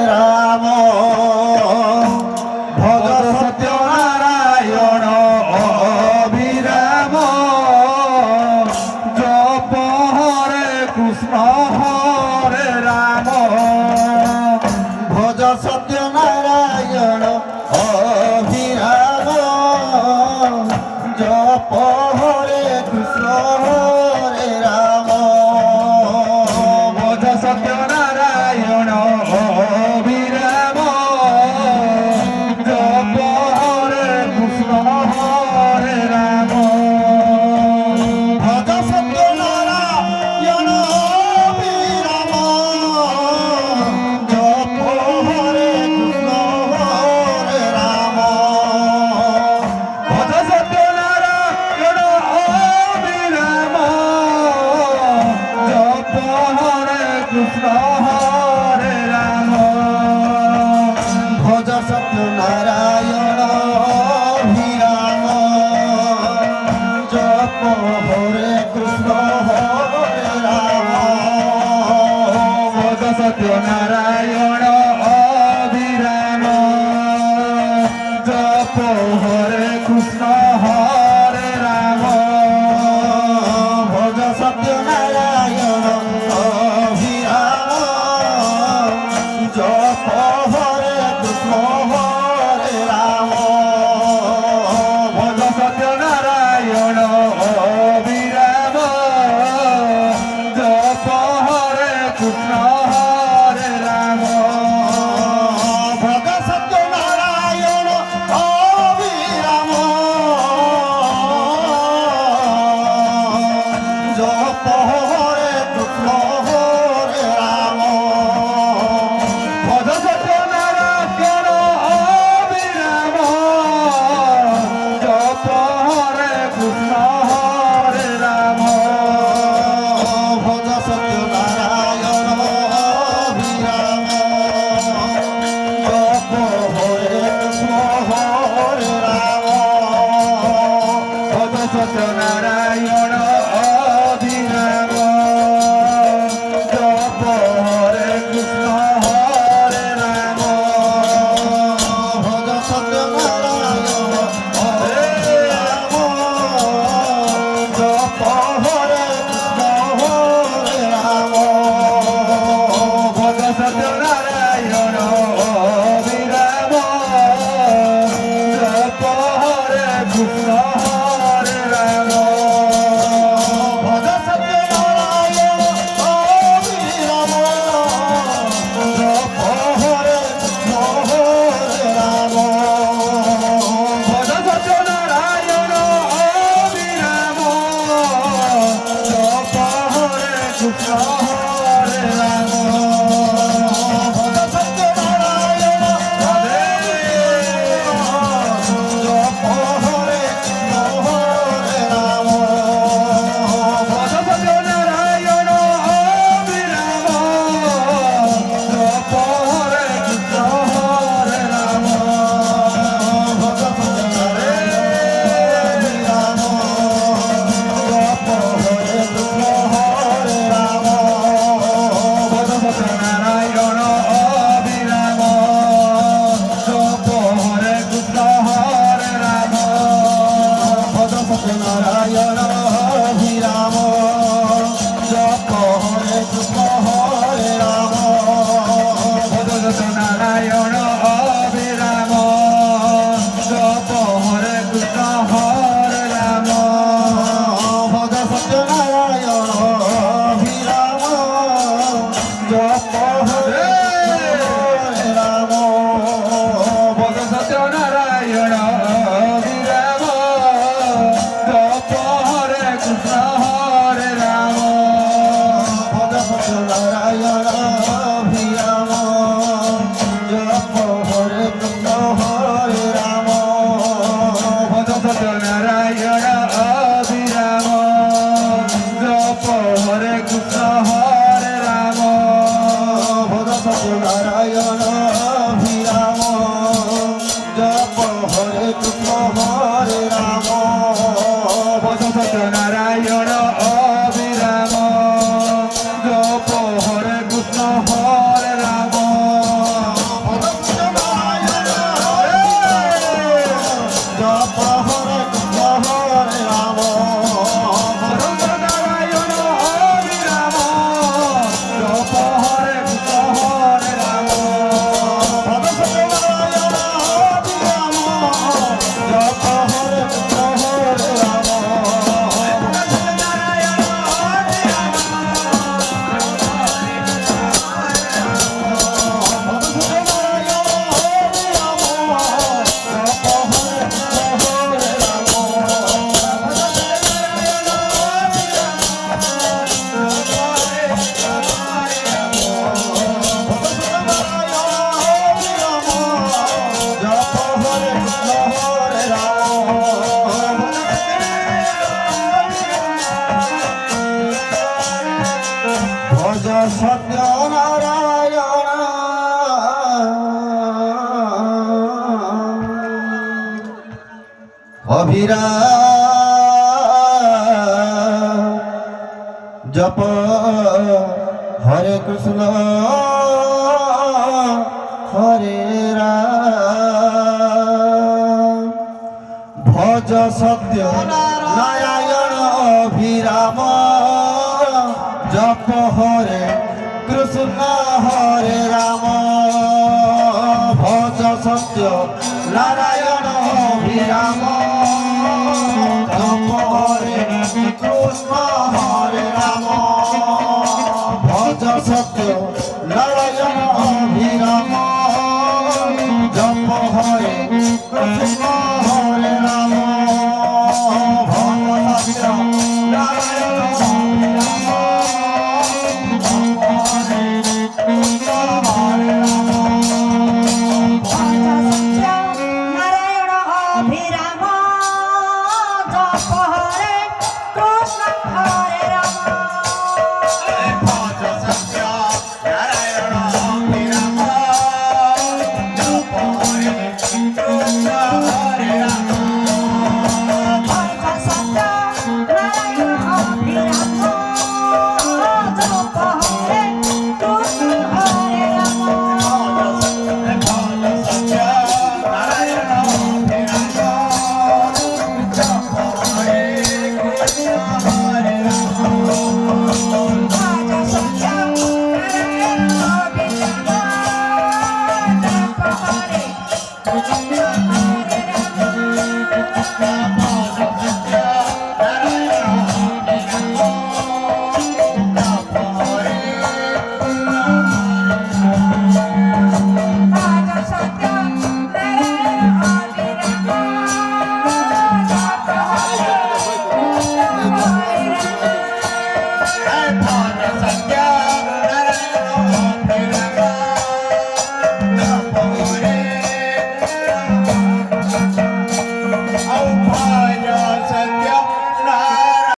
রাম ভজ সত্য নারায়ণ অবিরাম জপ হরে কৃষ্ণ হরে রাম ভজ সত্য নারায়ণ অবিরাম জপ হরে কৃষ্ণ হরে রাম ভজ সত্য নারায়ণ অবিরাম জপ হরে কৃষ্ণ হরে রাম ভজ সত্য নারায়ণ অবিরাম জপ হরে কৃষ্ণ হরে রাম ভজ সত্য নারায়ণ অবিরাম জপ হরে কৃষ্ণ হরে রাম ভজ সত্য নারায়ণ অবিরাম জপ হরে কৃষ্ণ হরে রাম ভজ সত্য নারায়ণ অবিরাম জপ হরে কৃষ্ণ হরে রাম ভজ সত্য নারায়ণ অবিরাম জপ হরে কৃষ্ণ হরে রাম ভজ সত্য নারায়ণ অবিরাম জপ হরে কৃষ্ণ হরে রাম ভজ সত্য নারায়ণ অবিরাম জপ হরে কৃষ্ণ হরে রাম ভজ সত্য নারায়ণ অবিরাম জপ হরে কৃষ্ণ হরে রাম ভজ সত্য নারায়ণ অবিরাম জপ হরে কৃষ্ণ হরে রাম ভজ সত্য নারায়ণ অবিরাম জপ হরে কৃষ্ণ হরে রাম ভজ সত্য নারায়ণ অবিরাম জপ হরে কৃষ্ণ হরে রাম ভজ সত্য নারায়ণ অবিরাম জপ হরে কৃষ্ণ হরে রাম ভজ সত্য নারায়ণ অবিরাম জপ হরে কৃষ্ণ হরে রাম ভজ সত্য নারায়ণ অবিরাম জপ হরে কৃষ্ণ হরে রাম ভজ সত্য নারায়ণ জপ হরে কৃষ্ণ হরে রাম ভজ সত্য নারায়ণ অবিরাম জপ হরে কৃষ্ণ হরে রাম ভজ সত্য নারায়ণ অবিরাম জপ হরে কৃষ্ণ হরে রাম ভজ সত্য নারায়ণ অবিরাম জপ হরে কৃষ্ণ হরে রাম ভজ সত্য নারায়ণ অবিরাম জপ হরে কৃষ্ণ হরে রাম ভজ সত্য নারায়ণ অবিরাম জপ হরে কৃষ্ণ হরে রাম ভজ সত্য নারায়ণ অবিরাম জপ হরে রাম ভজ সত্য নারায়ণ অবিরাম জপ হরে কৃষ্ণ হরে রাম ভজ সত্য নারায়ণ অবিরাম জপ হরে কৃষ্ণ হরে রাম ভজ সত্য নারায়ণ অবিরাম জপ হরে কৃষ্ণ হরে রাম ভজ সত্য নারায়ণ অবিরাম জপ হরে কৃষ্ণ হরে রাম ভজ সত্য নারায়ণ অবিরাম জপ হরে কৃষ্ণ হরে রাম অভিরাম জপ হরে কৃষ্ণ হরে রাম ভজ সত্য নারায়ণ অভিরাম জপ হরে কৃষ্ণ হরে রাম ভজ সত্য নারায়ণ অভিরাম